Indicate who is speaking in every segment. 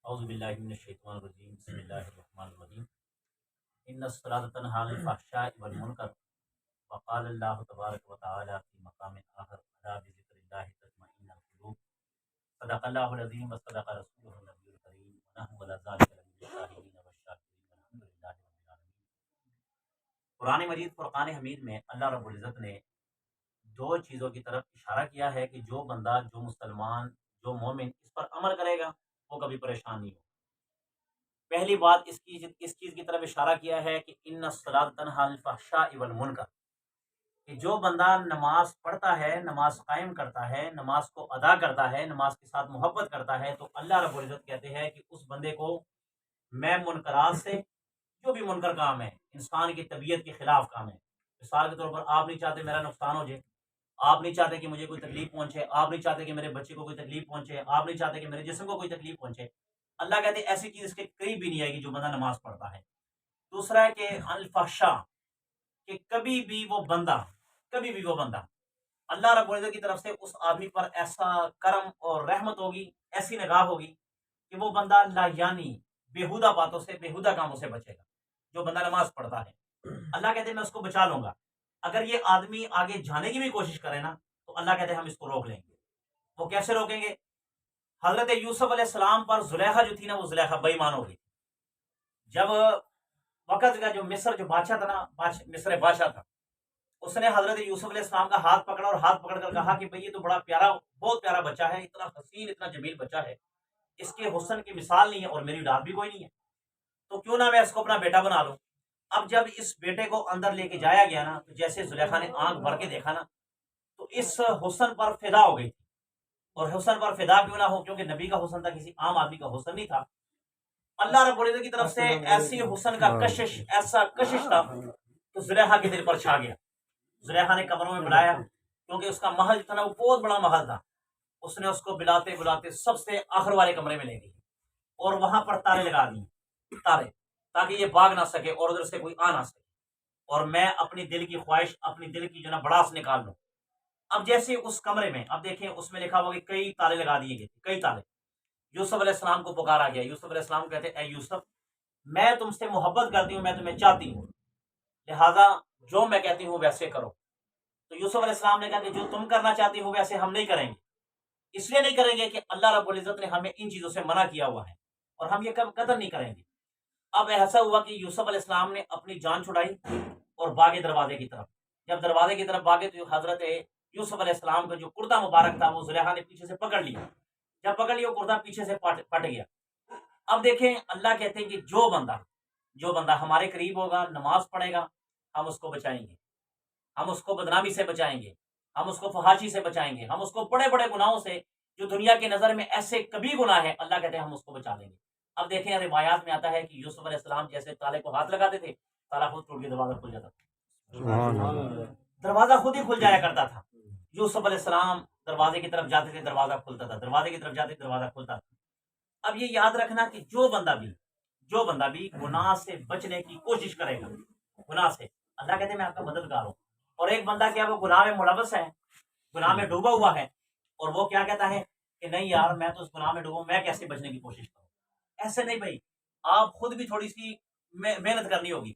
Speaker 1: اعوذ باللہ من الشیطان الرجیم بسم اللہ الرحمن الرحیم ان الصلاۃ تنہی عن الفحشاء والمنکر وقال اللہ تبارک وتعالی فی مقام آخر الا بذکر اللہ تطمئن القلوب صدق اللہ العظیم وصدق رسولہ النبی الکریم ونحن علی ذلک من الشاہدین والشاکرین والحمد للہ رب العالمین۔ قرآن مجید فرقان حمید میں اللہ رب العزت نے دو چیزوں کی طرف اشارہ کیا ہے کہ جو بندہ، جو مسلمان، جو مومن اس پر عمل کرے گا وہ کبھی پریشان نہیں ہوگا۔ پہلی بات اس چیز کی طرف اشارہ کیا ہے کہ ان الصلاۃ تنہی عن الفحشاء والمنکر، کہ جو بندہ نماز پڑھتا ہے، نماز قائم کرتا ہے، نماز کو ادا کرتا ہے، نماز کے ساتھ محبت کرتا ہے، تو اللہ رب العزت کہتے ہیں کہ اس بندے کو میں منکرات سے، جو بھی منکر کام ہے، انسان کی طبیعت کے خلاف کام ہے، مثال کے طور پر آپ نہیں چاہتے میرا نقصان ہو جائے، آپ نہیں چاہتے کہ مجھے کوئی تکلیف پہنچے، آپ نہیں چاہتے کہ میرے بچے کو کوئی تکلیف پہنچے، آپ نہیں چاہتے کہ میرے جسم کو کوئی تکلیف پہنچے، اللہ کہتے ہیں ایسی چیز اس کے قریب بھی نہیں آئے گی جو بندہ نماز پڑھتا ہے۔ دوسرا ہے کہ الفحشاء، کہ کبھی بھی وہ بندہ اللہ رب العزت کی طرف سے اس آدمی پر ایسا کرم اور رحمت ہوگی، ایسی نگاہ ہوگی کہ وہ بندہ لا یعنی بےہودہ باتوں سے، بےہودہ کاموں سے بچے گا۔ جو بندہ نماز پڑھتا ہے اللہ کہتے ہیں میں اس کو بچا لوں گا۔ اگر یہ آدمی آگے جانے کی بھی کوشش کرے نا تو اللہ کہتے ہیں ہم اس کو روک لیں گے۔ وہ کیسے روکیں گے؟ حضرت یوسف علیہ السلام پر زلیخا جو تھی نا، وہ زلیخا بے ایمان ہو گئی۔ جب وقت کا جو مصر جو بادشاہ تھا نا، مصر بادشاہ تھا، اس نے حضرت یوسف علیہ السلام کا ہاتھ پکڑا اور ہاتھ پکڑ کر کہا کہ بھئی یہ تو بڑا پیارا، بہت پیارا بچہ ہے، اتنا حسین، اتنا جمیل بچہ ہے، اس کے حسن کی مثال نہیں ہے اور میری اولاد بھی کوئی نہیں ہے، تو کیوں نہ میں اس کو اپنا بیٹا بنا لوں۔ اب جب اس بیٹے کو اندر لے کے جایا گیا نا، تو جیسے زلیخا نے آنکھ بھر کے دیکھا نا، تو اس حسن پر فدا ہو گئی تھی۔ اور حسن پر فدا کیوں نہ ہو؟ کیونکہ نبی کا حسن تھا، کسی عام آدمی کا حسن نہیں تھا۔ اللہ رب العزت کی طرف سے ایسی حسن کا کشش، ایسا کشش تھا تو زلیخا کے دل پر چھا گیا۔ زلیخا نے کمروں میں بلایا، کیونکہ اس کا محل تھا نا، وہ بہت بڑا محل تھا۔ اس نے اس کو بلاتے بلاتے سب سے آخر والے کمرے میں لے گئی اور وہاں پر تارے لگا دیے، تارے، تاکہ یہ بھاگ نہ سکے اور ادھر سے کوئی آ نہ سکے، اور میں اپنی دل کی خواہش، اپنی دل کی جو نا بڑاس نکال لوں۔ اب جیسے اس کمرے میں، اب دیکھیں اس میں لکھا ہوا کہ کئی تالے لگا دیے گئے تھے، کئی تالے۔ یوسف علیہ السلام کو پکارا گیا۔ یوسف علیہ السلام کہتے اے یوسف، میں تم سے محبت کرتی ہوں، میں تمہیں چاہتی ہوں، لہذا جو میں کہتی ہوں ویسے کرو۔ تو یوسف علیہ السلام نے کہا کہ جو تم کرنا چاہتی ہو ویسے ہم نہیں کریں گے۔ اس لیے نہیں کریں گے کہ اللہ رب العزت نے ہمیں ان چیزوں سے منع کیا ہوا ہے اور ہم یہ قدر نہیں کریں گے۔ اب ایسا ہوا کہ یوسف علیہ السلام نے اپنی جان چھڑائی اور بھاگے دروازے کی طرف۔ جب دروازے کی طرف بھاگے تو حضرت یوسف علیہ السلام کا جو کرتا مبارک تھا وہ زلیخا نے پیچھے سے پکڑ لیا۔ جب پکڑ لیا، وہ کرتا پیچھے سے پٹ گیا۔ اب دیکھیں اللہ کہتے ہیں کہ جو بندہ ہمارے قریب ہوگا، نماز پڑھے گا، ہم اس کو بچائیں گے، ہم اس کو بدنامی سے بچائیں گے، ہم اس کو فحاشی سے بچائیں گے، ہم اس کو بڑے بڑے گناہوں سے جو دنیا کی نظر میں ایسے کبھی گناہ ہے، اللہ کہتے ہیں ہم اس کو بچا لیں گے۔ اب دیکھیں روایات میں آتا ہے کہ یوسف علیہ السلام جیسے تالے کو ہاتھ لگاتے تھے، تالا خود ٹوٹ کے دروازہ کھل جاتا تھا، دروازہ خود ہی کھل جایا کرتا تھا۔ یوسف علیہ السلام دروازے کی طرف جاتے تھے، دروازہ کھلتا تھا، دروازے کی طرف جاتے تھے، دروازہ کھلتا تھا۔ اب یہ یاد رکھنا کہ جو بندہ بھی گناہ سے بچنے کی کوشش کرے گا، گناہ سے، اللہ کہتے ہیں میں آپ کا مددگار ہوں۔ اور ایک بندہ کیا وہ گناہ میں ملوث ہے، گناہ میں ڈوبا ہوا ہے، اور وہ کیا کہتا ہے کہ نہیں یار میں تو اس گناہ میں ڈوبوں، میں کیسے بچنے کی کوشش کروں؟ ایسے نہیں بھائی، آپ خود بھی تھوڑی سی محنت کرنی ہوگی،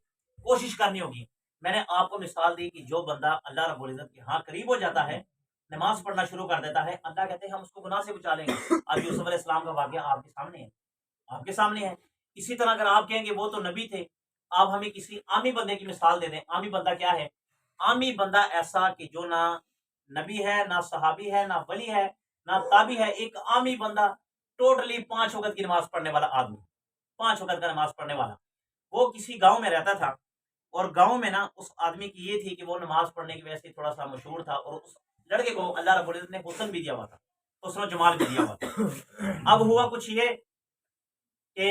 Speaker 1: کوشش کرنی ہوگی۔ میں نے آپ کو مثال دی کہ جو بندہ اللہ رب العزت کے ہاں قریب ہو جاتا ہے، نماز پڑھنا شروع کر دیتا ہے، اللہ کہتے ہیں ہم اس کو گناہ سے بچا لیں گے۔ اب یوسف علیہ السلام کا واقعہ آپ کے سامنے ہے۔ اسی طرح اگر آپ کہیں گے وہ تو نبی تھے، آپ ہمیں کسی عامی بندے کی مثال دے دیں۔ عامی بندہ کیا ہے؟ عامی بندہ ایسا کہ جو نہ نبی ہے، نہ صحابی ہے، نہ ولی ہے، نہ تابی ہے، ایک عامی بندہ، ٹوٹلی 5 وقت کی نماز پڑھنے والا آدمی، 5 وقت کا نماز پڑھنے والا۔ وہ کسی گاؤں میں رہتا تھا، اور گاؤں میں نا اس آدمی کی یہ تھی کہ وہ نماز پڑھنے کی وجہ سے تھوڑا سا مشہور تھا، اور اس لڑکے کو اللہ رب العزت نے حسن بھی دیا ہوا تھا، حسن و جمال بھی دیا ہوا تھا۔ اب ہوا کچھ یہ کہ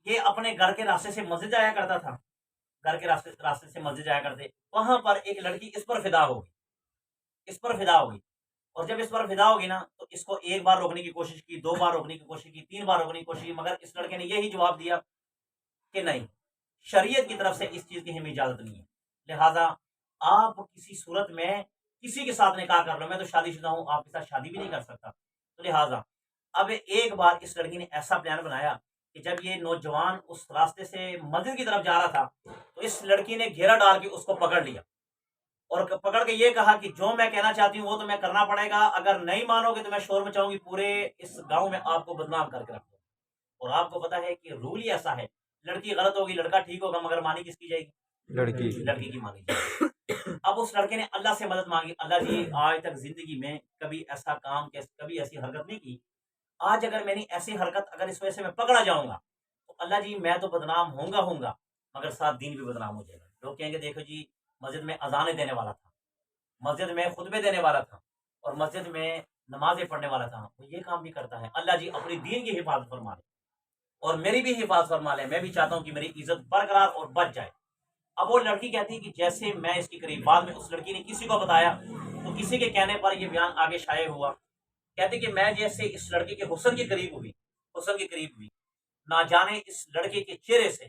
Speaker 1: یہ اپنے گھر کے راستے سے مسجد جایا کرتا تھا، گھر کے راستے سے مسجد جایا کرتے، وہاں پر ایک لڑکی اس پر فدا ہوگی، اور جب اس پر فدا ہوگی نا تو اس کو ایک بار روکنے کی کوشش کی، 2 بار روکنے کی کوشش کی، 3 بار روکنے کی کوشش کی، مگر اس لڑکے نے یہی جواب دیا کہ نہیں، شریعت کی طرف سے اس چیز کی ہمیں اجازت نہیں ہے، لہذا آپ کسی صورت میں کسی کے ساتھ نکاح کر لو، میں تو شادی شدہ ہوں، آپ کے ساتھ شادی بھی نہیں کر سکتا، تو لہذا اب ایک بار اس لڑکی نے ایسا پلان بنایا کہ جب یہ نوجوان اس راستے سے مسجد کی طرف جا رہا تھا تو اس لڑکی نے گھیرا ڈال کے اس کو پکڑ لیا اور پکڑ کے یہ کہا کہ جو میں کہنا چاہتی ہوں وہ تو میں کرنا پڑے گا، اگر نہیں مانو گے تو میں شور مچاؤں گی، پورے اس گاؤں میں آپ کو بدنام کر کے رکھ دوں۔ اور آپ کو پتا ہے کہ رول ہی ایسا ہے، لڑکی غلط ہوگی لڑکا ٹھیک ہوگا، مگر مانی کس کی جائے گی؟ لڑکی کی مانی جائے گی۔ اب اس لڑکے نے اللہ سے مدد مانگی، اللہ جی آج تک زندگی میں کبھی ایسا کام کبھی ایسی حرکت نہیں کی، آج اگر میں نے ایسی حرکت اگر اس وجہ سے میں پکڑا جاؤں گا تو اللہ جی میں تو بدنام ہوں گا مگر ساتھ دین بھی بدنام ہو جائے گا۔ لوگ کہیں گے دیکھو جی مسجد میں اذانیں دینے والا تھا، مسجد میں خطبے دینے والا تھا، اور مسجد میں نمازیں پڑھنے والا تھا، وہ یہ کام بھی کرتا ہے۔ اللہ جی اپنی دین کی حفاظت فرما لے اور میری بھی حفاظت فرما لے، میں بھی چاہتا ہوں کہ میری عزت برقرار اور بچ جائے۔ اب وہ لڑکی کہتی ہے کہ جیسے میں اس کی قریب، بعد میں اس لڑکی نے کسی کو بتایا تو کسی کے کہنے پر یہ بیان آگے شائع ہوا، کہتے کہ میں جیسے اس لڑکی کے حسن کے قریب ہوئی، نہ جانے اس لڑکے کے چہرے سے،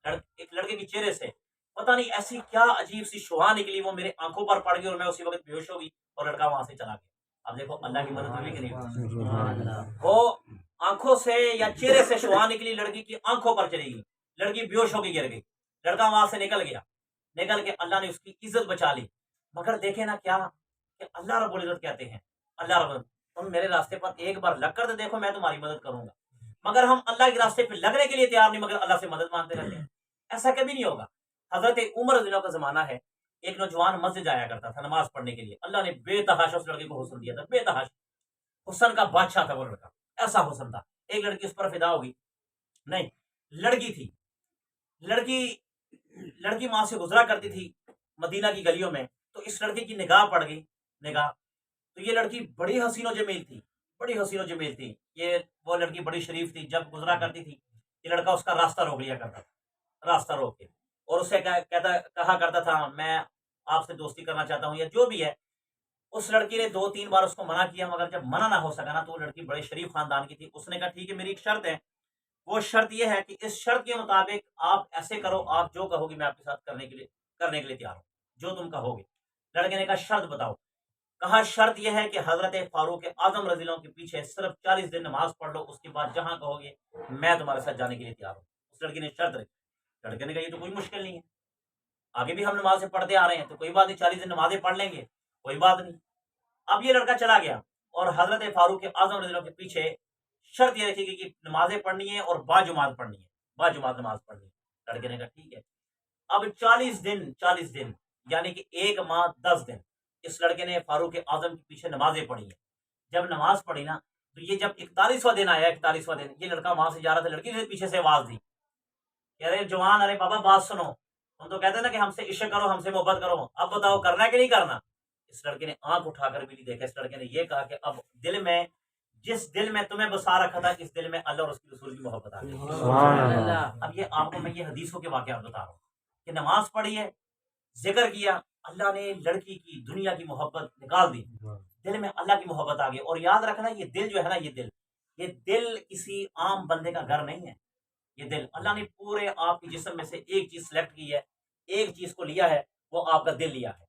Speaker 1: ایک لڑکے کے چہرے سے پتہ نہیں ایسی کیا عجیب سی شعاع نکلی، وہ میرے آنکھوں پر پڑ گئی اور میں اسی وقت بے ہوش ہو گئی اور لڑکا وہاں سے چلا گیا۔ اب دیکھو اللہ کی مدد ہوئی کہ نہیں ہوئی؟ وہ آنکھوں سے یا چہرے سے شعاع نکلی، لڑکی کی آنکھوں پر چلی گئی، لڑکی بے ہوش ہو کے گر گئی، لڑکا وہاں سے نکل گیا، نکل کے اللہ نے اس کی عزت بچا لی۔ مگر دیکھیں نا کیا کہ اللہ رب العزت کہتے ہیں، اللہ رب العزت تم میرے راستے پر ایک بار لگ کر تو دیکھو میں تمہاری مدد کروں گا، مگر ہم اللہ کے راستے پہ لگنے کے لیے تیار نہیں، مگر اللہ سے مدد مانگتے رہتے ہیں۔ ایسا کبھی نہیں ہوگا۔ حضرت عمر رضی اللہ کا زمانہ ہے، ایک نوجوان مسجد جایا کرتا تھا نماز پڑھنے کے لیے، اللہ نے بے تحاشا اس لڑکے کو حسن دیا تھا، بے تحاشا حسن کا بادشاہ تھا وہ لڑکا، ایسا حسن تھا۔ ایک لڑکی اس پر فدا ہوگی، نہیں لڑکی تھی، لڑکی ماں سے گزرا کرتی تھی مدینہ کی گلیوں میں، تو اس لڑکے کی نگاہ پڑ گئی، نگاہ تو یہ لڑکی بڑی حسین و جمیل تھی، بڑی حسین و جمیل تھی، یہ وہ لڑکی بڑی شریف تھی، جب گزرا کرتی تھی یہ لڑکا اس کا راستہ روک لیا کرتا تھا، راستہ روک کے، اور اسے کہا کرتا تھا میں آپ سے دوستی کرنا چاہتا ہوں یا جو بھی ہے۔ اس لڑکی نے 2-3 بار اس کو منع کیا، مگر جب منع نہ ہو سکا نا تو وہ لڑکی بڑے شریف خاندان کی تھی، اس نے کہا ٹھیک ہے میری ایک شرط ہے، وہ شرط یہ ہے کہ اس شرط کے مطابق آپ ایسے کرو، آپ جو کہو گی میں آپ کے ساتھ کرنے کے لیے تیار ہوں، جو تم کہو گے۔ لڑکے نے کہا شرط بتاؤ، کہا شرط یہ ہے کہ حضرت فاروق اعظم رضی اللہ عنہ کے پیچھے صرف 40 دن نماز پڑھ لو، اس کے بعد جہاں کہو گے میں تمہارے ساتھ جانے کے لیے تیار ہوں۔ اس لڑکی نے شرط رکھی، لڑکے نے کہا یہ تو کوئی مشکل نہیں ہے، آگے بھی ہم نمازیں پڑھتے آ رہے ہیں تو کوئی بات نہیں، 40 دن نمازیں پڑھ لیں گے، کوئی بات نہیں۔ اب یہ لڑکا چلا گیا اور حضرت فاروق اعظم رضی اللہ عنہ کے پیچھے شرط یہ رکھی گئی کہ نمازیں پڑھنی ہے اور باجماعت پڑھنی ہے، باجماعت نماز پڑھنی ہے۔ لڑکے نے کہا ٹھیک ہے۔ اب 40 دن یعنی کہ 1 ماہ 10 دن اس لڑکے نے فاروق اعظم کے پیچھے نمازیں پڑھی ہیں۔ جب نماز پڑھی نا تو یہ جب 41واں دن آیا، 41واں دن یہ لڑکا وہاں سے جا رہا تھا، لڑکی نے پیچھے سے آواز دی کہ ارے جوان، ارے بابا بات سنو، تم تو کہتے ہیں نا کہ ہم سے عشق کرو، ہم سے محبت کرو، اب بتاؤ کرنا ہے کہ نہیں کرنا؟ اس لڑکے نے آنکھ اٹھا کر بھی نہیں دیکھا، اس لڑکے نے یہ کہا کہ اب جس دل میں تمہیں بسا رکھا تھا اس دل میں اللہ اور اس کے رسول کی محبت آ گئی۔ اب یہ آپ کو میں یہ حدیثوں کے واقعات بتا رہا ہوں کہ نماز پڑھی ہے، ذکر کیا، اللہ نے لڑکی کی دنیا کی محبت نکال دی، دل میں اللہ کی محبت آ گئی۔ اور یاد رکھنا یہ دل جو ہے نا، یہ دل کسی عام بندے کا گھر نہیں ہے، یہ دل اللہ نے پورے آپ کے جسم میں سے ایک چیز سلیکٹ کی ہے، ایک چیز کو لیا ہے، وہ آپ کا دل لیا ہے،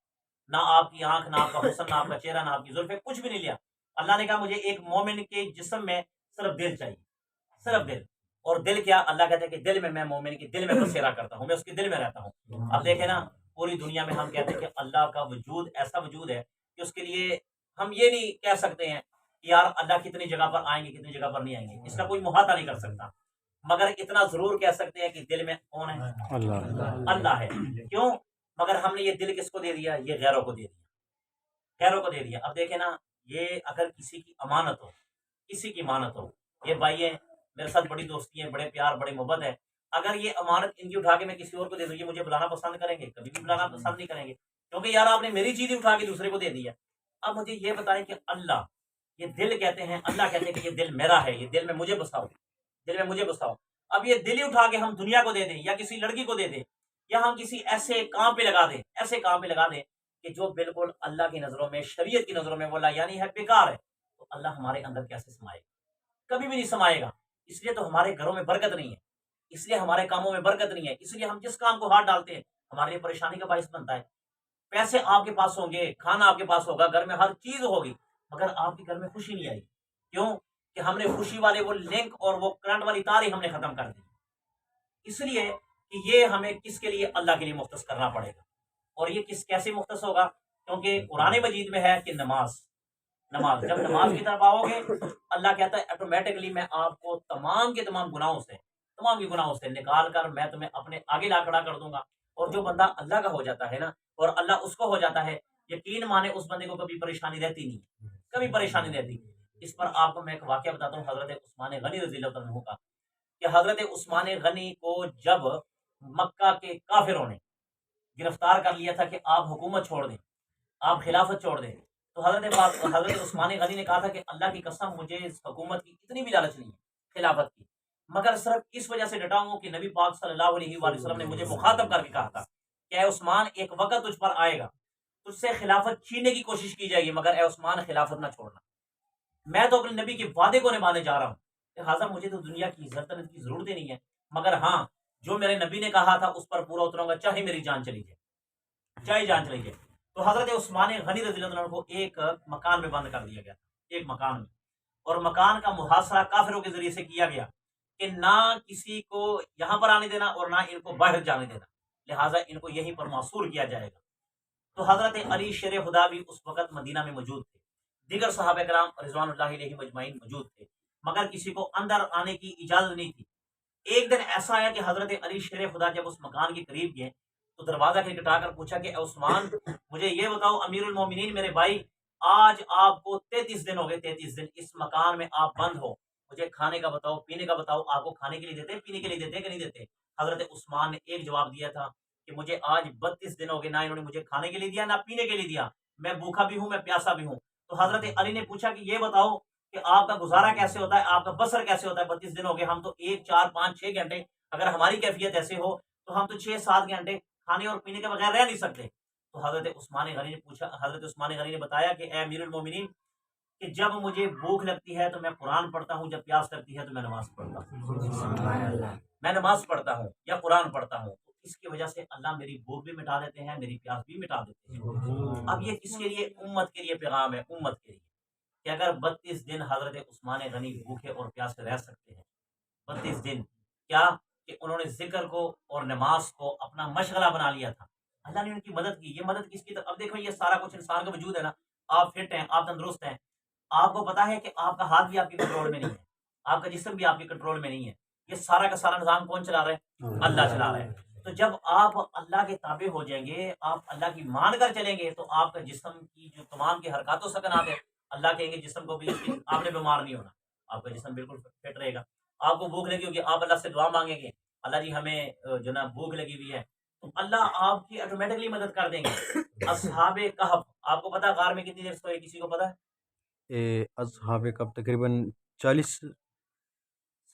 Speaker 1: نہ آپ کی آنکھ، نہ آپ کا حسن، نہ آپ کا چہرہ، نہ آپ کی زلفیں، کچھ بھی نہیں لیا۔ اللہ نے کہا مجھے ایک مومن کے جسم میں صرف دل چاہیے، صرف دل۔ اور دل کیا؟ اللہ کہتے ہیں کہ دل میں مومن کے دل میں بسیرا کرتا ہوں، میں اس کے دل میں رہتا ہوں۔ اب دیکھیں نا پوری دنیا میں ہم کہتے ہیں کہ اللہ کا وجود ایسا وجود ہے کہ اس کے لیے ہم یہ نہیں کہہ سکتے ہیں کہ یار اللہ کتنی جگہ پر آئیں گے، کتنی جگہ پر نہیں آئیں گے، اس کا کوئی محاطہ نہیں کر سکتا، مگر اتنا ضرور کہہ سکتے ہیں کہ دل میں کون ہے؟ اللہ ہے۔ کیوں؟ مگر ہم نے یہ دل کس کو دے دیا؟ یہ غیروں کو دے دیا، اب دیکھیں نا یہ اگر کسی کی امانت ہو، کسی کی امانت ہو، یہ بھائی ہیں میرے ساتھ بڑی دوستی ہے، بڑے پیار، بڑی محبت ہے، اگر یہ امانت ان کی اٹھا کے میں کسی اور کو دے دوں، یہ مجھے بلانا پسند کریں گے؟ کبھی بھی بلانا پسند نہیں کریں گے، کیونکہ یار آپ نے میری چیز اٹھا کے دوسرے کو دے دی ہے۔ اب مجھے یہ بتائیں کہ اللہ، یہ دل کہتے ہیں، اللہ کہتے ہیں کہ یہ دل میرا ہے، یہ دل میں مجھے بساؤ، اب یہ دل ہی اٹھا کے ہم دنیا کو دے دیں یا کسی لڑکی کو دے دیں یا ہم کسی ایسے کام پہ لگا دیں کہ جو بالکل اللہ کی نظروں میں، شریعت کی نظروں میں وہ یعنی ہے بیکار ہے، تو اللہ ہمارے اندر کیسے سمائے گا؟ کبھی بھی نہیں سمائے گا۔ اس لیے تو ہمارے گھروں میں برکت نہیں ہے، اس لیے ہمارے کاموں میں برکت نہیں ہے، اس لیے ہم جس کام کو ہاتھ ڈالتے ہیں ہمارے لیے پریشانی کا باعث بنتا ہے۔ پیسے آپ کے پاس ہوں گے، کھانا آپ کے پاس ہوگا، گھر میں ہر چیز ہوگی، مگر آپ کے گھر میں خوشی نہیں آئی۔ کیوں؟ کہ ہم نے خوشی والے وہ لنک اور وہ کرنٹ والی تار ہی ہم نے ختم کر دی، اس لیے کہ یہ ہمیں کس کے لیے؟ اللہ کے لیے مختص کرنا پڑے گا۔ اور یہ کیسے مختص ہوگا؟ کیونکہ قرآن مجید میں ہے کہ نماز جب نماز کی طرف آؤ گے اللہ کہتا ہے آٹومیٹکلی میں آپ کو تمام کے تمام گناہوں سے نکال کر میں تمہیں اپنے آگے لا کھڑا کر دوں گا۔ اور جو بندہ اللہ کا ہو جاتا ہے نا اور اللہ اس کو ہو جاتا ہے، یقین مانے اس بندے کو کبھی پریشانی رہتی نہیں، کبھی پریشانی رہتی۔ اس پر آپ کو میں ایک واقعہ بتاتا ہوں حضرت عثمان غنی رضی اللہ عنہ کا، کہ حضرت عثمان غنی کو جب مکہ کے کافروں نے گرفتار کر لیا تھا کہ آپ حکومت چھوڑ دیں، آپ خلافت چھوڑ دیں، تو حضرت عثمان غنی نے کہا تھا کہ اللہ کی قسم مجھے اس حکومت کی اتنی بھی لالچ نہیں ہے خلافت کی، مگر صرف اس وجہ سے ڈٹا ہوں کہ نبی پاک صلی اللہ علیہ وآلہ وسلم نے مجھے مخاطب کر کے کہا تھا کہ اے عثمان ایک وقت تجھ پر آئے گا تجھ سے خلافت چھیننے کی کوشش کی جائے گی، مگر اے عثمان خلافت نہ چھوڑنا، میں تو اپنے نبی کے وعدے کو نبھانے جا رہا ہوں، لہٰذا مجھے تو دنیا کی سلطنت کی ضرورت ہی نہیں ہے، مگر ہاں جو میرے نبی نے کہا تھا اس پر پورا اتروں گا، چاہے میری جان چلی جائے، چاہے جان چلی جائے۔ تو حضرت عثمان غنی رضی اللہ عنہ کو ایک مکان میں بند کر دیا گیا، ایک مکان میں، اور مکان کا محاصرہ کافروں کے ذریعے سے کیا گیا کہ نہ کسی کو یہاں پر آنے دینا اور نہ ان کو باہر جانے دینا، لہٰذا ان کو یہیں پر معصور کیا جائے گا۔ تو حضرت علی شیر خدا بھی اس وقت مدینہ میں موجود تھے، دیگر صحابہ کرام رضوان اللہ علیہ مجمعین موجود تھے، مگر کسی کو اندر آنے کی اجازت نہیں تھی۔ ایک دن ایسا آیا کہ حضرت علی شیر خدا جب اس مکان کے قریب گئے تو دروازہ کھٹکھٹا کر پوچھا کہ اے عثمان مجھے یہ بتاؤ امیر المومنین میرے بھائی، آج آپ کو 33 دن ہو گئے، 33 دن اس مکان میں آپ بند ہو، مجھے کھانے کا بتاؤ، پینے کا بتاؤ، آپ کو کھانے کے لیے دیتے پینے کے لیے دیتے کہ نہیں دیتے؟ حضرت عثمان نے ایک جواب دیا تھا کہ مجھے آج 32 دن ہو گئے، نہ انہوں نے مجھے کھانے کے لیے دیا نہ پینے کے لیے دیا، میں بھوکا بھی ہوں، میں پیاسا بھی ہوں۔ تو حضرت علی نے پوچھا کہ یہ بتاؤ کہ آپ کا گزارا کیسے ہوتا ہے، آپ کا بسر کیسے ہوتا ہے؟ 32 دن ہو گئے، ہم تو 1 4 5 6 گھنٹے، اگر ہماری کیفیت ایسے ہو تو ہم تو 6 7 گھنٹے کھانے اور پینے کے بغیر رہ نہیں سکتے۔ تو حضرت عثمان غنی نے بتایا کہ اے امیر المومنین کہ جب مجھے بھوک لگتی ہے تو میں قرآن پڑھتا ہوں، جب پیاس لگتی ہے تو میں نماز پڑھتا ہوں، میں نماز پڑھتا ہوں یا قرآن پڑھتا ہوں، تو اس کی وجہ سے اللہ میری بھوک بھی مٹا دیتے ہیں، میری پیاس بھی مٹا دیتے ہیں۔ اب یہ کس کے لیے؟ امت کے لیے پیغام ہے، امت کے لیے کہ اگر 32 دن حضرت عثمان غنی بھوکے اور پیاسے رہ سکتے ہیں، 32 دن کیا کہ انہوں نے ذکر کو اور نماز کو اپنا مشغلہ بنا لیا تھا، اللہ نے ان کی مدد کی۔ یہ مدد کس کی طرف؟ اب دیکھو یہ سارا کچھ انسان کا وجود ہے نا، آپ فٹ ہیں، آپ تندرست ہیں، آپ کو پتا ہے کہ آپ کا ہاتھ بھی آپ کے کنٹرول میں نہیں ہے، آپ کا جسم بھی آپ کے کنٹرول میں نہیں ہے، یہ سارا کا سارا نظام کون چلا رہا ہے؟ اللہ چلا رہا ہے۔ تو جب آپ اللہ کے تابع ہو جائیں گے، آپ اللہ کی مان کر چلیں گے، تو آپ کا جسم کی جو تمام کے حرکات و سکنات ہے، اللہ کہیں گے جسم کو بھی آپ نے بیمار نہیں ہونا، آپ کا جسم بالکل فٹ رہے گا۔ آپ کو بھوک لگی ہوگی، آپ اللہ سے دعا مانگیں گے، اللہ جی ہمیں جو نا بھوک لگی ہوئی ہے، تو اللہ آپ کی آٹومیٹکلی مدد کر دیں گے۔ اصحاب کہف، آپ کو پتا غار میں کتنی دیر سوئے؟ کسی کو پتا ہے؟
Speaker 2: اصحاب کب تقریباً 40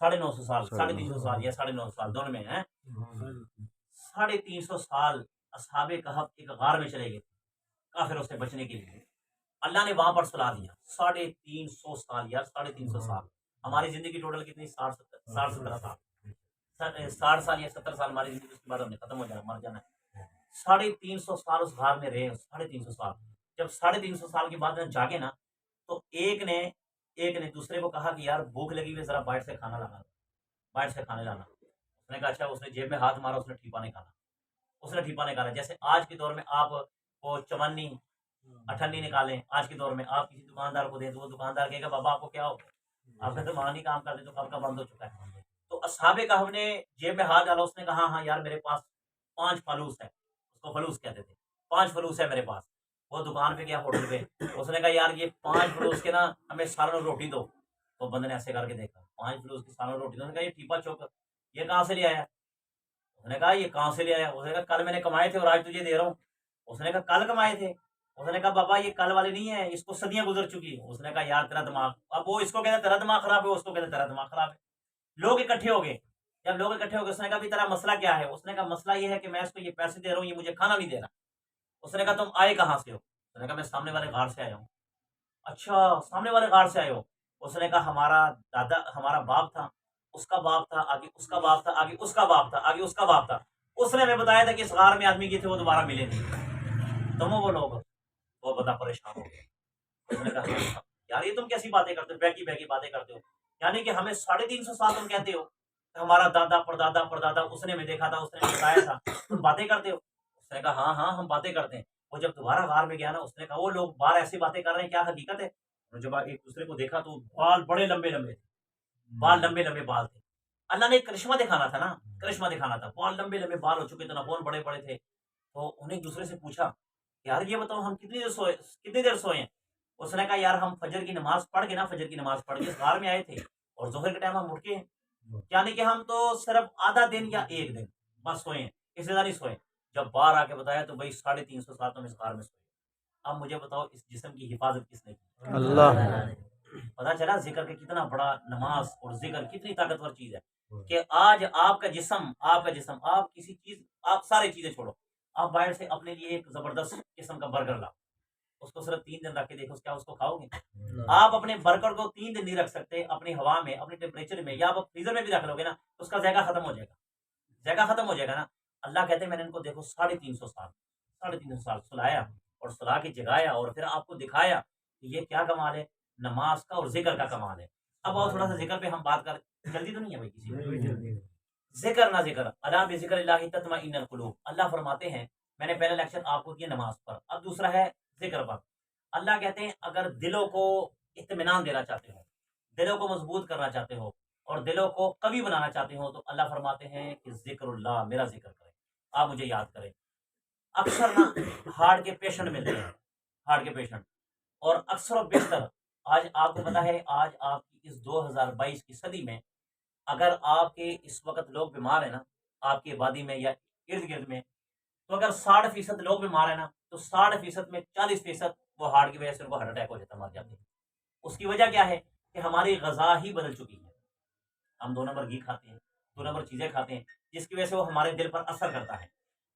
Speaker 1: 950 سال، 350 سال یا 950 سال دونوں میں ہیں، 350 سال اصحاب کہف ایک غار میں چلے گئے کافروں سے بچنے کے لیے، اللہ نے وہاں پر سلا دیا 350 سال یا 350 سال۔ ہماری زندگی ٹوٹل کتنی؟ 60 70 سال، 60 سال یا 70 سال ہماری زندگی، اس کے بعد ہم نے ختم ہو جانا، مر جانا ہے۔ 350 سال اس غار میں رہے، 350 سال۔ جب 350 سال کے بعد جاگے نا تو ایک نے دوسرے کو کہا کہ یار بھوک لگی ہوئی، ذرا باہر سے کھانا لانا، باہر سے کھانے لانا۔ اس نے کہا اچھا، اس نے جیب میں ہاتھ مارا، اس نے ٹھیپا نکالا، جیسے آج کے دور میں آپ وہ چمنی اٹھنی نکالیں، آج کے دور میں آپ کسی دکاندار کو دیں تو وہ دکاندار کہے گا بابا آپ کو کیا ہو گیا، آپ کا تو وہاں نہیں کام کرتے تو کب کا بند ہو چکا ہے۔ تو اصحاب کہف نے جیب میں ہاتھ ڈالا، اس نے کہا ہاں یار میرے پاس 5 فلوس ہے، اس کو فلوس کہتے تھے، 5 فلوس ہے میرے پاس۔ وہ دکان پہ گیا، ہوٹل پہ، اس نے کہا یار یہ 5 فلوس کے نا ہمیں سالوں روٹی دو۔ تو بندے نے ایسے کر کے دیکھا 5 فلوس کی سالوں روٹی دو، اس نے کہا یہ ٹھیپا چوک یہ کہاں سے لے آیا؟ اس نے کہا یہ کہاں سے لے آیا؟ اس نے کہا کل میں نے کمائے تھے اور آج تجھے دے رہا ہوں۔ اس نے کہا کل کمائے تھے؟ اس نے کہا بابا یہ کل والے نہیں ہے، اس کو صدیاں گزر چکی۔ اس نے کہا یار تیرا دماغ، اب وہ اس کو کہتا تیرا دماغ خراب ہے، اس کو کہتا تیرا دماغ خراب ہے۔ لوگ اکٹھے ہو گئے، جب لوگ اکٹھے ہو گئے اس نے کہا بھی تیرا مسئلہ کیا ہے؟ اس نے کہا مسئلہ یہ ہے کہ میں اس کو یہ پیسے دے رہا ہوں، یہ مجھے کھانا نہیں دے رہا۔ اس نے کہا تم آئے کہاں سے ہو؟ اس نے کہا میں سامنے والے غار سے آیا ہوں۔ اچھا سامنے والے غار سے آئے ہو؟ اس نے کہا ہمارا باپ تھا، اس کا باپ تھا، آگے اس کا باپ تھا، آگے اس کا باپ تھا، آگے اس کا باپ تھا۔ اس نے ہمیں بتایا تھا کہ اس غار میں آدمی کی تھے وہ دوبارہ ملے نہیں، تم وہ لوگ، وہ بندہ پریشان ہو گیا۔ اس نے کہا یار یہ تم کیسی باتیں کرتے ہو، بہکی بہکی باتیں کرتے ہو، یعنی کہ ہمیں 350 سال تم کہتے ہو کہ ہمارا دادا پردادا پردادا اس نے میں دیکھا تھا، اس نے میں بتایا تھا، تم باتیں کرتے ہو؟ اس نے کہا ہاں ہاں ہم باتیں کرتے ہیں۔ وہ جب دوبارہ غار میں گیا نا، اس نے کہا وہ لوگ باہر ایسی باتیں کر رہے ہیں، کیا حقیقت ہے؟ اور جب ایک دوسرے کو دیکھا تو بال بڑے لمبے لمبے تھے، بال لمبے لمبے بال تھے۔ اللہ نے ایک کرشمہ دکھانا تھا نا، کرشمہ دکھانا تھا، بال لمبے لمبے بال ہو چکے تھے، ناخن بڑے بڑے تھے۔ تو انہیں ایک دوسرے سے پوچھا یار یہ بتاؤ ہم کتنی دیر سوئے ہیں؟ اس نے کہا یار ہم فجر کی نماز پڑھ کے نا، فجر کی نماز پڑھ کے اس غار میں آئے تھے، اور ظہر کے ٹائم ہم اٹھ کے ہیں، یعنی کہ ہم تو صرف آدھا دن یا ایک دن بس سوئے ہیں، اس سے زیادہ نہیں سوئے۔ جب باہر آ کے بتایا تو بھائی 350 سال تم اس غار میں سوئے۔ اب مجھے بتاؤ اس جسم کی حفاظت کس نے کی؟
Speaker 2: اللہ۔
Speaker 1: پتا چلا ذکر کا کتنا بڑا، نماز اور ذکر کتنی طاقتور چیز ہے کہ آج آپ کا جسم آپ کسی چیز، آپ ساری چیزیں چھوڑو، آپ باہر سے اپنے لیے ایک زبردست قسم کا برگر لاؤ، اس کو صرف 3 دن رکھ کے دیکھو کیا اس کو کھاؤ گے؟ آپ اپنے برگر کو 3 دن نہیں رکھ سکتے اپنی ہوا میں، اپنے ٹیمپریچر میں، یا آپ فریزر میں بھی رکھ لو گے نا، اس کا ذائقہ ختم ہو جائے گا، ذائقہ ختم ہو جائے گا نا۔ اللہ کہتے ہیں میں نے ان کو دیکھو 350 سال سلایا اور سلا کے جگایا، اور پھر آپ کو دکھایا کہ یہ کیا کمال ہے، نماز کا اور ذکر کا کمال ہے۔ اب اور تھوڑا سا ذکر پہ ہم بات کر، جلدی تو نہیں ہے بھائی کسی کو؟ ذکر نہ ذکر، الا بذکر اللہ تطمئن القلوب، اللہ فرماتے ہیں، میں نے پہلا لیکچر آپ کو کیا نماز پر، اب دوسرا ہے ذکر پر۔ اللہ کہتے ہیں اگر دلوں کو اطمینان دینا چاہتے ہو، دلوں کو مضبوط کرنا چاہتے ہو، اور دلوں کو قوی بنانا چاہتے ہو، تو اللہ فرماتے ہیں کہ ذکر اللہ، میرا ذکر کریں، آپ مجھے یاد کریں۔ اکثر نا ہارٹ کے پیشنٹ ملتے ہیں، ہارٹ کے پیشنٹ، اور اکثر و بیشتر آج آپ کو پتا ہے، آج آپ کی اس 2022 کی صدی میں اگر آپ کے اس وقت لوگ بیمار ہیں نا، آپ کی آبادی میں یا ارد گرد میں، تو اگر 60% لوگ بیمار ہیں نا، تو 60% میں 40% وہ ہارٹ کی وجہ سے ان کو ہارٹ اٹیک ہو جاتا ہے، مر جاتے ہیں۔ اس کی وجہ کیا ہے کہ ہماری غذا ہی بدل چکی ہے، ہم 2 نمبر گھی کھاتے ہیں، 2 نمبر چیزیں کھاتے ہیں، جس کی وجہ سے وہ ہمارے دل پر اثر کرتا ہے،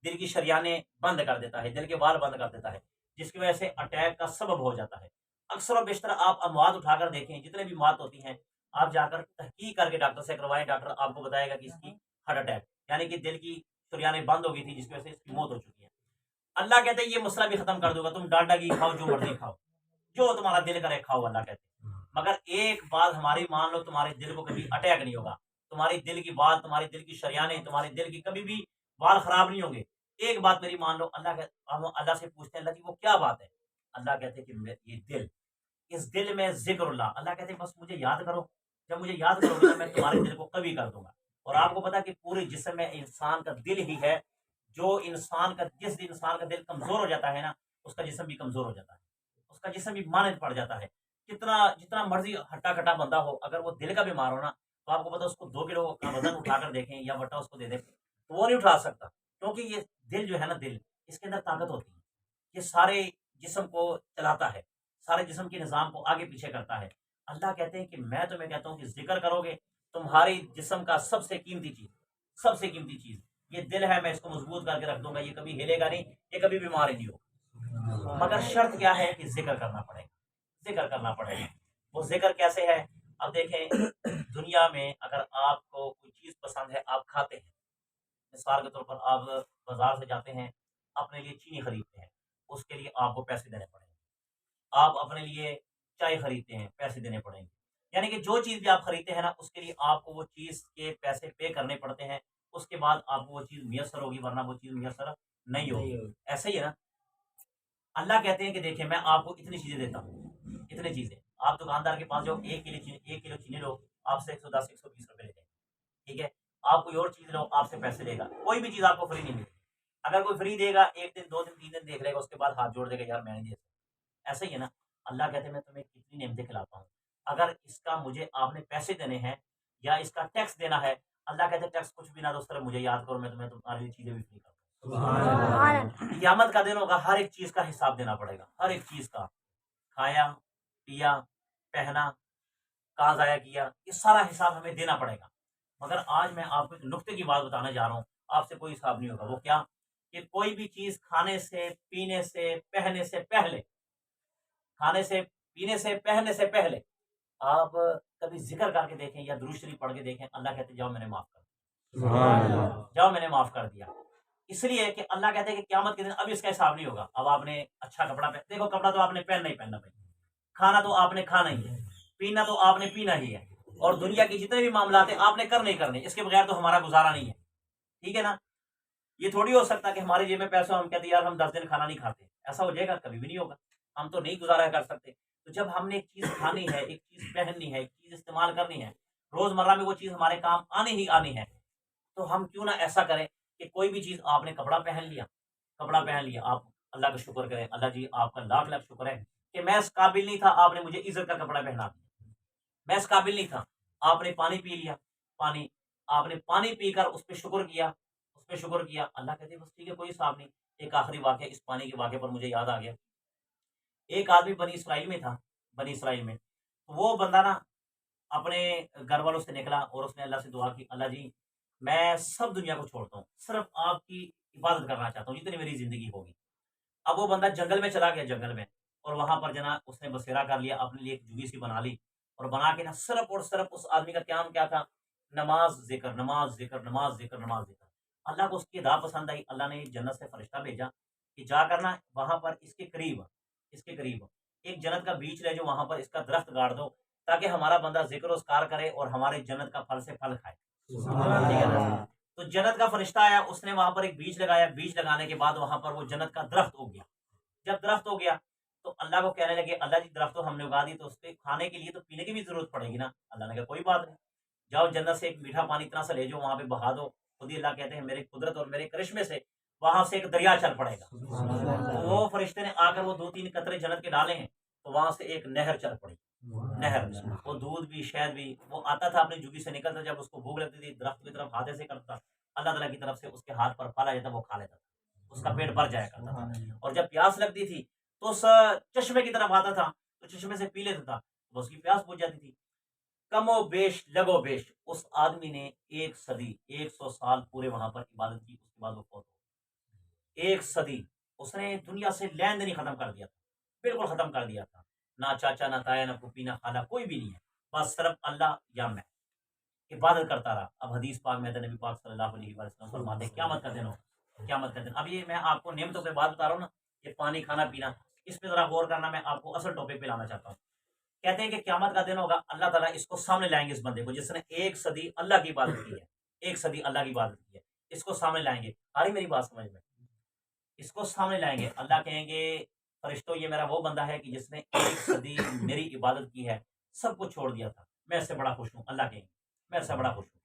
Speaker 1: دل کی شریانیں بند کر دیتا ہے، دل کے بال بند کر دیتا ہے، جس کی وجہ سے اٹیک کا سبب ہو جاتا ہے۔ اکثر و بیشتر آپ اموات اٹھا کر دیکھیں، جتنے بھی موت ہوتی ہیں، آپ جا کر تحقیق کر کے ڈاکٹر سے کروائیں، ڈاکٹر آپ کو بتائے گا کہ اس کی ہارٹ اٹیک، یعنی کہ دل کی شریانیں بند ہو گئی تھی، جس کی وجہ سے اس کی موت ہو چکی ہے۔ اللہ کہتے ہیں یہ مسئلہ بھی ختم کر دوں گا، تم ڈانڈا گھی کھاؤ، جو مرضی کھاؤ، جو تمہارا دل کرے کھاؤ، اللہ کہتے ہیں، مگر ایک بات ہماری مان لو، تمہارے دل کو کبھی اٹیک نہیں ہوگا، تمہاری دل کی بات، تمہاری دل کی شریانیں، تمہارے دل کی کبھی بھی بال خراب نہیں ہوں گے۔ ایک بات میری مان لو، ہم اللہ سے پوچھتے ہیں اللہ کی وہ کیا بات ہے؟ اللہ کہتے ہیں کہ یہ دل، اس دل میں ذکر اللہ، اللہ کہتے ہیں بس مجھے یاد کرو، جب مجھے یاد کرو گے میں تمہارے دل کو قوی کر دوں گا۔ اور آپ کو پتا کہ پورے جسم میں انسان کا دل ہی ہے، جو انسان کا، جس انسان کا دل کمزور ہو جاتا ہے نا، اس کا جسم بھی کمزور ہو جاتا ہے، اس کا جسم بھی مانند پڑ جاتا ہے۔ جتنا مرضی ہٹا کٹا بندہ ہو، اگر وہ دل کا بیمار ہو نا، تو آپ کو پتا اس کو 2 کلو کا وزن اٹھا کر دیکھیں یا بٹا اس کو دے دیں تو وہ نہیں اٹھا سکتا، کیونکہ یہ دل جو ہے نا، دل، اس کے اندر طاقت ہوتی ہے، یہ سارے جسم کو چلاتا ہے، سارے جسم کے نظام کو آگے پیچھے کرتا ہے۔ اللہ کہتے ہیں کہ میں تمہیں کہتا ہوں کہ ذکر کرو گے، تمہاری جسم کا سب سے قیمتی چیز، سب سے قیمتی چیز یہ دل ہے، میں اس کو مضبوط کر کے رکھ دوں گا، یہ کبھی ہلے گا نہیں، یہ کبھی بیمار ہی نہیں ہوگا، مگر شرط کیا ہے کہ ذکر کرنا پڑے گا، ذکر کرنا پڑے گا۔ وہ ذکر کیسے ہے؟ اب دیکھیں، دنیا میں اگر آپ کو کوئی چیز پسند ہے، آپ کھاتے ہیں، مثال کے طور پر آپ بازار سے جاتے ہیں، اپنے لیے چینی خریدتے ہیں، اس کے لیے آپ کو پیسے دینے پڑیں گے، آپ اپنے لیے چائے خریدتے ہیں، پیسے دینے پڑیں گے، یعنی کہ جو چیز بھی آپ خریدتے ہیں نا، اس کے لیے آپ کو وہ چیز کے پیسے پے کرنے پڑتے ہیں، اس کے بعد آپ کو وہ چیز میسر ہوگی، ورنہ وہ چیز میسر نہیں ہوگی۔ ایسا ہی ہے نا، اللہ کہتے ہیں کہ دیکھیں میں آپ کو اتنی چیزیں دیتا ہوں، اتنی چیزیں، آپ دکاندار کے پاس جو 1 کلو چینی لو، آپ سے 110 120 روپے لیتے ہیں، ٹھیک ہے، آپ کوئی اور چیز لو، آپ سے پیسے لے گا، کوئی بھی چیز آپ کو فری نہیں ملتی، اگر کوئی فری دے گا 1 دن 2 دن 3 دن دیکھ لے گا، اس کے بعد ہاتھ جوڑ دے گا یار میں نہیں دے سکتا۔ ایسا ہی ہے نا، اللہ کہتے ہیں میں تمہیں کتنی نعمتیں کھلاتا ہوں، اگر اس کا مجھے آپ نے پیسے دینے ہیں یا اس کا ٹیکس دینا ہے، اللہ کہتے ہیں ٹیکس کچھ بھی نہ دو، اس طرح مجھے یاد کرو، میں تمہیں تمہاری لیے چیزیں بھی فری کروں۔ قیامت کا دن ہوگا، ہر ایک چیز کا حساب دینا پڑے گا، ہر ایک چیز کا، کھایا پیا پہنا، کہاں ضائع کیا، یہ سارا حساب ہمیں دینا پڑے گا۔ مگر آج میں آپ کو ایک نقطے کی بات بتانا جا رہا ہوں، آپ سے کوئی حساب نہیں ہوگا، وہ کیا کہ کوئی بھی چیز کھانے سے پینے سے پہننے سے پہلے، کھانے سے پینے سے پہننے سے پہلے آپ کبھی ذکر کر کے دیکھیں یا درود شریف پڑھ کے دیکھیں، اللہ کہتے ہیں جاؤ میں نے معاف کر دیا، جاؤ میں نے معاف کر دیا۔ اس لیے کہ اللہ کہتے ہیں کہ قیامت کے دن اب اس کا حساب نہیں ہوگا، اب آپ نے اچھا کپڑا دیکھو، کپڑا تو آپ نے پہننا ہی پہننا بھائی، کھانا تو آپ نے کھانا ہی ہے، پینا تو آپ نے پینا ہی ہے، اور دنیا کے جتنے بھی معاملات ہیں آپ نے کرنے ہی کرنے، اس کے بغیر تو ہمارا گزارا نہیں ہے، ٹھیک ہے نا؟ یہ تھوڑی ہو سکتا کہ ہمارے جیب میں پیسہ ہم کہتے ہیں یار ہم 10 دن کھانا نہیں کھاتے، ایسا ہو جائے گا؟ کبھی بھی نہیں ہوگا، ہم تو نہیں گزارا کر سکتے۔ تو جب ہم نے ایک چیز کھانی ہے، ایک چیز پہننی ہے، ایک چیز استعمال کرنی ہے، روزمرہ میں وہ چیز ہمارے کام آنی ہی آنی ہے، تو ہم کیوں نہ ایسا کریں کہ کوئی بھی چیز آپ نے کپڑا پہن لیا، کپڑا پہن لیا، آپ اللہ کا شکر کریں، اللہ جی آپ کا لاکھ لاکھ شکر ہے کہ میں اس قابل نہیں تھا، آپ نے مجھے عزت کا کپڑا پہنا دیا، میں اس قابل نہیں تھا، آپ نے پانی پی لیا، پانی آپ نے پانی پی کر اس پہ شکر کیا، اس پہ شکر کیا، اللہ کہتے ہیں بس ٹھیک ہے کوئی حساب نہیں۔ ایک آخری واقعہ اس پانی کے واقعے پر مجھے یاد آ گیا، ایک آدمی بنی اسرائیل میں تھا، بنی اسرائیل میں وہ بندہ نا اپنے گھر والوں سے نکلا اور اس نے اللہ سے دعا کی، اللہ جی میں سب دنیا کو چھوڑتا ہوں، صرف آپ کی عبادت کرنا چاہتا ہوں جتنی میری زندگی ہوگی۔ اب وہ بندہ جنگل میں چلا گیا، جنگل میں، اور وہاں پر جنا اس نے بسیرا کر لیا، اپنے لیے ایک جگی سی بنا لی، اور بنا کے نا صرف اور صرف اس آدمی کا قیام کیا تھا؟ نماز ذکر، نماز ذکر، نماز ذکر، نماز ذکر۔ اللہ کو اس کی ادا پسند آئی، اللہ نے جنت سے فرشتہ بھیجا کہ جا کرنا وہاں پر اس کے قریب، اس کے قریب ایک جنت کا بیچ لے جو وہاں پر اس کا درخت گاڑ دو، تاکہ ہمارا بندہ ذکر و اذکار کرے اور ہمارے جنت کا پھل سے پھل کھائے، ٹھیک ہے نا؟ تو جنت کا فرشتہ آیا، اس نے وہاں پر ایک بیج لگایا، بیج لگانے کے بعد وہاں پر وہ جنت کا درخت ہو گیا۔ جب درخت ہو گیا تو اللہ کو کہنے لگے، اللہ جی درخت تو ہم نے اگا دی، تو اس پہ کھانے کے لیے تو پینے کی بھی ضرورت پڑے گی نا؟ اللہ نے کہا کوئی بات نہیں، جاؤ جنت سے ایک میٹھا پانی اتنا سا لے جاؤ، وہاں پہ بہا دو، خود ہی اللہ کہتے ہیں میرے قدرت اور میرے کرشمے سے وہاں سے ایک دریا چل پڑے گا۔ تو وہ فرشتے نے آ کر وہ 2-3 قطرے جنت کے ڈالے ہیں، تو وہاں سے ایک نہر چل پڑی، نہر، وہ دودھ بھی شہد بھی، وہ آتا تھا اپنی جگی سے نکلتا، جب اس کو بھوک لگتی تھی درخت کی طرف ہاتھے سے کرتا، اللہ تعالیٰ کی طرف سے اس کے ہاتھ پر پھل آ جاتا، وہ کھا لیتا تھا، اس کا پیٹ بھر جایا کرتا تھا، اور جب پیاس لگتی تھی تو اس چشمے کی طرف آتا تھا، تو چشمے سے پی لیتا تھا، تو اس کی پیاس بجھ جاتی تھی۔ کم و بیش لگو بیش اس آدمی نے 1 صدی 100 سال پورے وہاں پر عبادت کی، اس کے بعد وہ فوت ہو گیا۔ 1 صدی اس نے دنیا سے لین دین ہی ختم کر دیا تھا، بالکل ختم کر دیا تھا، نہ چاچا، نہ تایا، نہ پھوپھی، نہ خالہ، کوئی بھی نہیں ہے، بس صرف اللہ یا میں عبادت کرتا رہا۔ اب حدیث پاک میں نبی پاک صلی اللہ علیہ وسلم فرماتے ہیں قیامت کا دن ہو، قیامت کا دن۔ اب یہ میں آپ کو نعمتوں پہ بات بتا رہا ہوں نا، کہ پانی، کھانا پینا، اس پہ ذرا غور کرنا، میں آپ کو اصل ٹاپک پہ لانا چاہتا ہوں۔ کہتے ہیں کہ قیامت کا دن ہوگا، اللہ تعالیٰ اس کو سامنے لائیں گے، اس بندے کو جس نے 1 صدی اللہ کی عبادت کی ہے، 1 صدی اللہ کی عبادت کی ہے، اس کو سامنے لائیں گے۔ آ رہی میری بات سمجھ میں؟ اس کو سامنے لائیں گے، اللہ کہیں گے فرشتوں یہ میرا وہ بندہ ہے کہ جس نے 1 صدی میری عبادت کی ہے، سب کچھ چھوڑ دیا تھا، میں اس سے بڑا خوش ہوں، اللہ کہیں گے میں اس سے بڑا خوش ہوں۔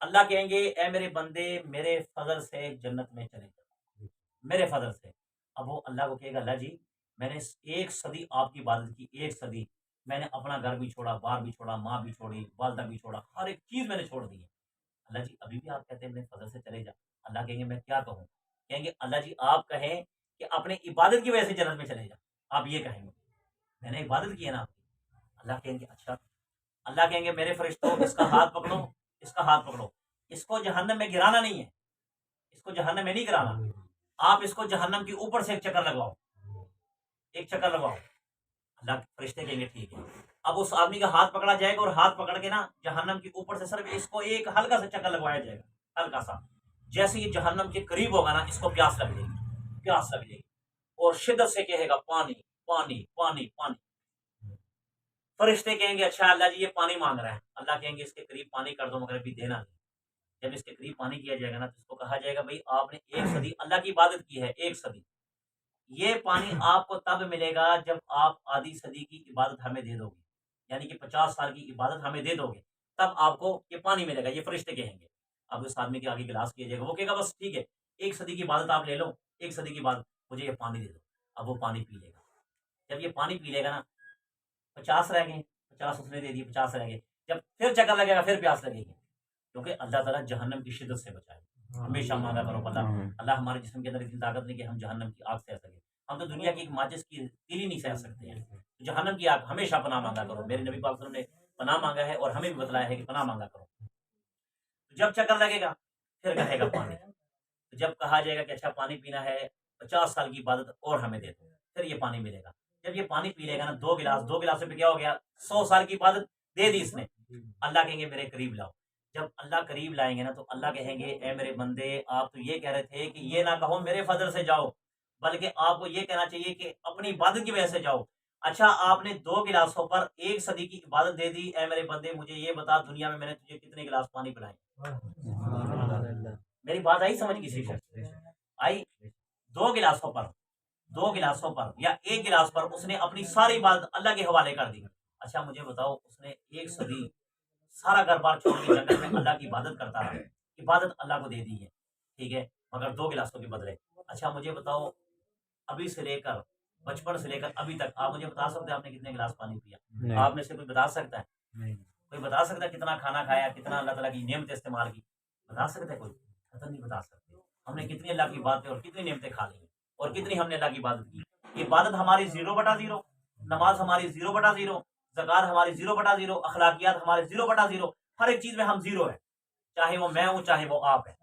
Speaker 1: اللہ کہیں گے اے میرے بندے میرے فضل سے جنت میں چلے جاؤ، میرے فضل سے۔ اب وہ اللہ کو کہے گا اللہ جی میں نے 1 صدی آپ کی عبادت کی، 1 صدی میں نے اپنا گھر بھی چھوڑا، بار بھی چھوڑا، ماں بھی چھوڑی، والدہ بھی چھوڑا، ہر ایک چیز میں نے چھوڑ دی ہے، اللہ جی ابھی بھی آپ کہتے ہیں میرے فضل سے چلے جا۔ اللہ کہیں گے میں کیا کہوں؟ کہیں گے اللہ جی آپ کہیں کہ اپنے عبادت کی وجہ سے جنت میں چلے جا، آپ یہ کہیں گے میں نے عبادت کی ہے نا آپ کی۔ اللہ کہیں گے اچھا، اللہ کہیں گے میرے فرشتوں اس کا ہاتھ پکڑو، اس کا ہاتھ پکڑو، اس کو جہنم میں گرانا نہیں ہے، اس کو جہنم میں نہیں گرانا، آپ اس کو جہنم کے اوپر سے ایک چکر لگواؤ، ایک چکر لگواؤ۔ اللہ کے فرشتے کہیں گے ٹھیک ہے۔ اب اس آدمی کا ہاتھ پکڑا جائے گا، اور ہاتھ پکڑ کے نا جہنم کے اوپر سے صرف اس کو ایک ہلکا سا چکر لگوایا جائے گا، ہلکا سا۔ جیسے یہ جہنم کے قریب ہوگا نا، اس کو پیاس لگ جائے گی، پیاس لگ جائے گی، اور شدت سے کہے گا پانی پانی پانی پانی۔ فرشتے کہیں گے اچھا اللہ جی یہ پانی مانگ رہا ہے، اللہ کہیں گے اس کے قریب پانی کر دو مگر ابھی دینا نہیں۔ جب اس کے قریب پانی کیا جائے گا نا تو اس کو کہا جائے گا بھائی آپ نے 1 صدی اللہ کی عبادت کی ہے، 1 صدی، یہ پانی آپ کو تب ملے گا جب آپ آدھی صدی کی عبادت ہمیں دے دو گے، یعنی کہ 50 سال کی عبادت ہمیں دے دو گے، تب آپ کو یہ پانی ملے گا، یہ فرشتے کہیں گے۔ اب اس آدمی کے آگے گلاس کیا جائے گا، وہ کہے گا بس ٹھیک ہے 1 صدی کی عبادت آپ لے لو، 1 صدی کی عبادت، مجھے یہ پانی دے دو۔ اب وہ پانی پی لے گا، جب یہ پانی پی لے گا نا 50 رہ گئے، 50 اس نے دے دی، 50 رہ گئے، جب پھر چکر لگے گا پھر پیاس لگے گی، کیونکہ اللہ تعالیٰ جہنم کی شدت سے بچائے۔ ہمیشہ مانگا کرو اللہ ہمارے جسم کے اندر اتنی طاقت نہیں کہ ہم جہنم کی آگ سہ سکیں، ہم تو دنیا کی ایک ماچس کی تیلی نہیں سہ سکتے ہیں، جہنم کی آگ ہمیشہ پناہ مانگا کرو۔ میرے نبی پاک صلی اللہ علیہ وسلم نے پناہ مانگا ہے اور ہمیں بھی بتلایا ہے کہ پناہ مانگا کرو۔ جب چکر لگے گا پھر کہے گا پانی، تو جب کہا جائے گا کہ اچھا پانی پینا ہے، 50 سال کی عبادت اور ہمیں دے دو، پھر یہ پانی ملے گا۔ جب یہ پانی پی لے گا نا 2 گلاس پہ کیا ہو گیا، 100 سال کی عبادت دے دی اس نے۔ اللہ کہیں گے میرے قریب لاؤ، جب اللہ قریب لائیں گے نا تو اللہ کہیں گے اے میرے بندے آپ تو یہ کہہ رہے تھے کہ یہ نہ کہو میرے فضل سے جاؤ، بلکہ آپ کو یہ کہنا چاہیے کہ اپنی عبادت کی وجہ سے جاؤ، اچھا آپ نے 2 گلاسوں پر 1 صدی کی عبادت دے دی، اے میرے بندے مجھے یہ بتا دنیا میں نے تجھے کتنے گلاس پانی پلائے؟ میری بات آئی سمجھ کسی کو؟ آئی؟ 2 گلاسوں پر 2 گلاسوں پر یا 1 گلاس پر اس نے اپنی ساری عبادت اللہ کے حوالے کر دی۔ اچھا مجھے بتاؤ اس نے 1 صدی سارا گھر بار چھوڑ کے جنگل میں اللہ کی عبادت کرتا رہا، عبادت اللہ کو دے دی ہے، ٹھیک ہے، مگر 2 گلاسوں کے بدلے۔ اچھا مجھے بتاؤ ابھی سے لے کر بچپن سے لے کر ابھی تک آپ مجھے بتا سکتے ہیں آپ نے کتنے گلاس پانی پیا؟ آپ میں سے کوئی بتا سکتا ہے؟ کوئی بتا سکتا ہے کتنا کھانا کھایا، کتنا اللہ تعالیٰ کی نعمتیں استعمال کی؟ بتا سکتے ہیں کوئی؟ قطعاً نہیں بتا سکتے۔ ہم نے کتنی اللہ کی باتیں اور کتنی نعمتیں کھا لی اور کتنی ہم نے اللہ کی عبادت کی۔ عبادت ہماری 0/0، نماز ہماری 0/0، زکات ہماری 0/0، اخلاقیات ہمارے 0/0، ہر ایک چیز میں ہم 0 ہیں، چاہے وہ میں ہوں چاہے وہ آپ ہیں،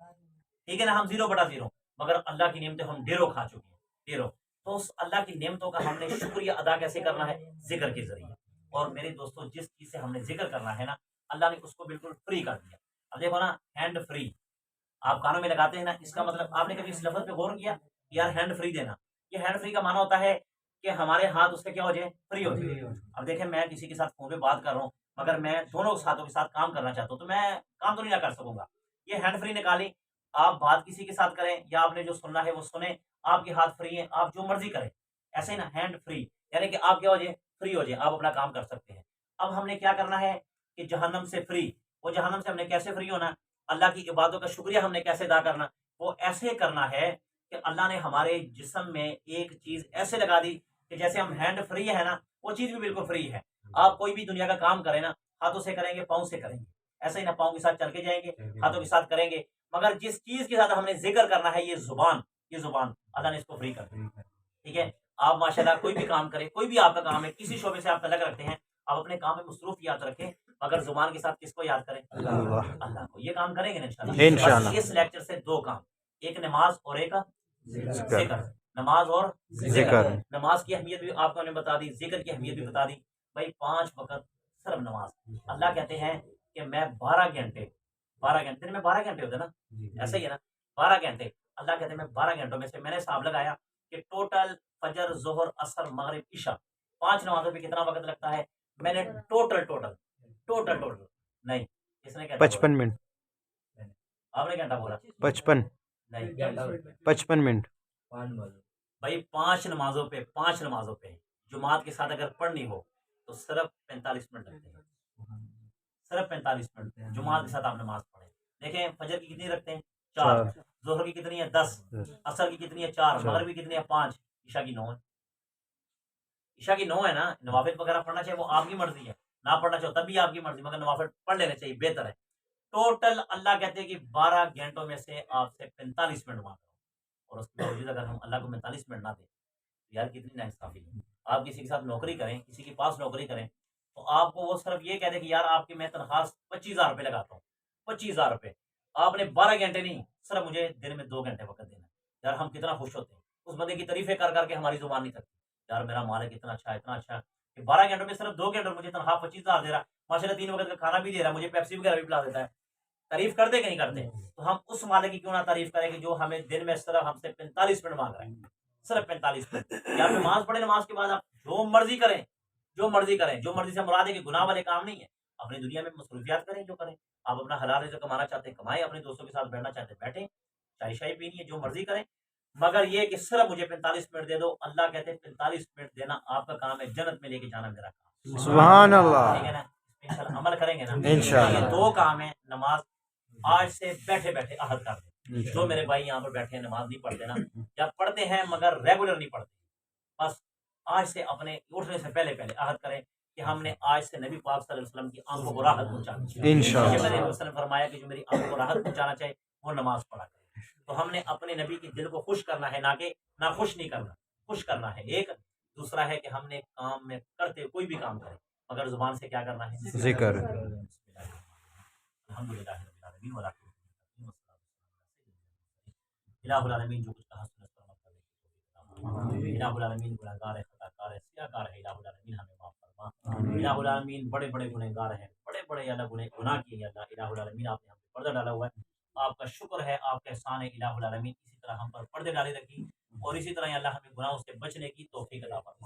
Speaker 1: ٹھیک ہے نا، ہم 0/0، مگر اللہ کی نعمتیں ہم ڈیروں کھا چکے ہیں، ڈیروں۔ تو اس اللہ کی نعمتوں کا ہم نے شکریہ ادا کیسے کرنا ہے؟ ذکر کے ذریعے۔ اور میرے دوستوں جس چیز سے ہم نے ذکر کرنا ہے نا، اللہ نے اس کو بالکل فری کر دیا۔ اب دیکھو نا، ہینڈ فری آپ کانوں میں لگاتے ہیں نا، اس کا مطلب آپ نے کبھی اس لفظ پہ غور کیا؟ یار ہینڈ فری دینا، یہ ہینڈ فری کا معنی ہوتا ہے کہ ہمارے ہاتھ اس سے کیا ہو جائے؟ فری ہو جائے۔ اب دیکھیں میں کسی کے ساتھ فون پہ بات کر رہا ہوں، مگر میں دونوں ہاتھوں کے ساتھ کام کرنا چاہتا ہوں تو میں کام تو نہیں نہ کر سکوں گا۔ یہ ہینڈ فری نکالی، آپ بات کسی کے ساتھ کریں یا آپ نے جو سننا ہے وہ سنیں، آپ کے ہاتھ فری ہیں، آپ جو مرضی کریں، ایسے ہی نا ہینڈ فری، یعنی کہ آپ کیا ہو جائے؟ فری ہو جائے، آپ اپنا کام کر سکتے ہیں۔ اب ہم نے کیا کرنا ہے کہ جہنم سے فری، وہ جہنم سے ہم نے کیسے فری ہونا؟ اللہ کی عبادتوں کا شکریہ ہم نے کیسے ادا کرنا؟ وہ ایسے کرنا ہے کہ اللہ نے ہمارے جسم میں ایک چیز ایسے لگا دی کہ جیسے ہم ہینڈ فری ہے نا، وہ چیز بھی بالکل فری ہے۔ آپ کوئی بھی دنیا کا کام کریں نا، ہاتھوں سے کریں گے، پاؤں سے کریں گے، ایسے ہی نا، پاؤں کے ساتھ چل کے جائیں گے، ہاتھوں کے ساتھ کریں گے، مگر جس چیز کے ساتھ ہم نے ذکر کرنا ہے، یہ زبان، یہ زبان اللہ نے اس کو فری کر دی، ٹھیک ہے۔ آپ ماشاءاللہ کوئی بھی کام کریں، کوئی بھی آپ کا کام ہے، کسی شعبے سے آپ تعلق رکھتے ہیں، آپ اپنے کام میں مصروفیات رکھیں، مگر زبان کے ساتھ کس کو یاد کریں؟ اللہ کو۔ یہ کام کریں گے نا انشاءاللہ۔
Speaker 2: انشاءاللہ۔
Speaker 1: بس اس لیکچر سے 2 کام، ایک نماز اور ایک ذکر، نماز اور
Speaker 2: ذکر۔
Speaker 1: نماز کی اہمیت بھی آپ کو نے بتا دی، ذکر کی اہمیت بھی بتا دی۔ بھائی 5 وقت صرف نماز، اللہ کہتے ہیں کہ میں 12 گھنٹے دن میں 12 گھنٹے ہوتے ہیں نا، ایسا ہی ہے نا، 12 گھنٹے اللہ کہتے ہیں میں 12 گھنٹوں میں سے میں نے حساب لگایا کہ ٹوٹل فجر، ظہر، عصر، مغرب، عشاء 5 نمازوں پہ کتنا وقت لگتا ہے؟ میں نے ٹوٹل نہیں، کس نے کہا
Speaker 2: 55 منٹ،
Speaker 1: آپ نے گھنٹہ بولا؟
Speaker 2: 55 منٹ۔
Speaker 1: بھائی 5 نمازوں پہ جماعت کے ساتھ اگر پڑھنی ہو تو صرف 45 منٹ لگتے ہیں، صرف 45 منٹ جماعت کے ساتھ آپ نماز پڑھیں۔ دیکھیں فجر کی کتنی رکھتے ہیں؟ 4، ظہر کی کتنی ہے؟ 10، عصر کی کتنی ہے؟ 4، مغرب کی کتنی ہے؟ 5، عشاء کی 9 ہے۔ عشاء کی 9 ہے نا، نوافل وغیرہ پڑھنا چاہیے وہ آپ کی مرضی ہے، نہ پڑھنا چاہو تب بھی آپ کی مرضی، مگر نوافل پڑھ لینے چاہیے، بہتر ہے۔ ٹوٹل اللہ کہتے ہیں کہ 12 گھنٹوں میں سے آپ سے 45 منٹ مانگ رہا ہوں، اور اس کے باوجود اگر ہم اللہ کو 45 منٹ نہ دیں تو یار کتنی ناانصافی ہے۔ آپ کسی کے ساتھ نوکری کریں، کسی کے پاس نوکری کریں تو آپ کو وہ صرف یہ کہہ دے کہ یار آپ کی میں تنخواہ 25,000 روپے لگاتا ہوں، 25,000 روپے، آپ نے 12 گھنٹے نہیں، صرف مجھے دن میں 2 گھنٹے وقت دینا ہے۔ یار ہم کتنا خوش ہوتے ہیں، اس بندے کی تعریفیں کر کر کے ہماری زبان نہیں تھکتی، یار میرا مالک اتنا اچھا ہے، اتنا اچھا ہے کہ 12 گھنٹوں میں صرف 2 گھنٹوں مجھے تنخواہ 25,000 دے رہا ہے، ماشاءاللہ 3 وقت کا کھانا بھی دے رہا ہے، مجھے پیپسی وغیرہ بھی پلا دیتا ہے۔ تعریف کرتے کہ نہیں کرتے؟ تو ہم اس مالک کی کیوں نہ تعریف کریں کہ جو ہمیں دن میں صرف ہم سے 45 منٹ مانگ رہے ہیں، صرف 45 منٹ۔ یا نماز پڑھیں، نماز کے بعد آپ جو مرضی کریں، جو مرضی سے مراد ہے کہ گناہ والے کام نہیں ہے، اپنی دنیا میں مصروفیات کریں، جو کریں، آپ اپنا حلال رزق کمانا چاہتے ہیں کمائیں، اپنے دوستوں کے ساتھ بیٹھنا چاہتے ہیں بیٹھیں، چائے شائے پینی ہے، جو مرضی کریں، مگر یہ کہ صرف مجھے 45 منٹ دے دو۔ اللہ کہتے ہیں 45 منٹ دینا آپ کا کام ہے، جنت میں لے کے جانا میرا کام،
Speaker 2: سبحان اللہ۔
Speaker 1: ٹھیک ہے نا، انشاءاللہ عمل کریں گے نا
Speaker 2: انشاءاللہ۔
Speaker 1: یہ 2 کام ہیں، نماز آج سے بیٹھے بیٹھے عہد کر دیں، جو میرے بھائی یہاں پر بیٹھے ہیں نماز نہیں پڑھتے نا، یا پڑھتے ہیں مگر ریگولر نہیں پڑھتے، بس آج سے اپنے اٹھنے سے پہلے عہد کریں کہ ہم نے آج سے نبی پاک صلی اللہ علیہ وسلم کی آنکھوں کو راحت پہنچانی ہے۔
Speaker 2: انشاءاللہ۔
Speaker 1: نبی علیہ وسلم نے فرمایا کہ جو میری آنکھوں کو راحت پہنچانا چاہے وہ نماز پڑھا کرے، تو ہم نے اپنے نبی کے دل کو خوش کرنا ہے، نہ کہ نہ خوش نہیں کرنا، خوش کرنا ہے۔ ایک دوسرا ہے کہ ہم نے کام میں کرتے کوئی بھی کام کرے مگر زبان سے کیا کرنا ہے؟
Speaker 2: ذکر۔
Speaker 1: الحمدللہ رب العالمین الہ العالمین، جو کچھ کہا سنا اس پر عمل کرنے کی توفیق عطا فرما۔ الہ العالمین گنہگار ہے، خطا کار ہے، سیاہ کار ہے، الہ العالمین ہمیں معاف فرما۔ الہ العالمین بڑے بڑے گنہگار ہیں، بڑے بڑے اللہ گناہ کیے ہیں، الہ العالمین آپ نے ہم پہ پردہ ڈالا ہوا ہے، آپ کا شکر ہے، آپ کا احسان ہے الہ العالمین، اسی طرح ہم پر پردے ڈالے رکھی اور اسی طرح اللہ ہمیں گناہوں سے بچنے کی توفیق عطا فرما۔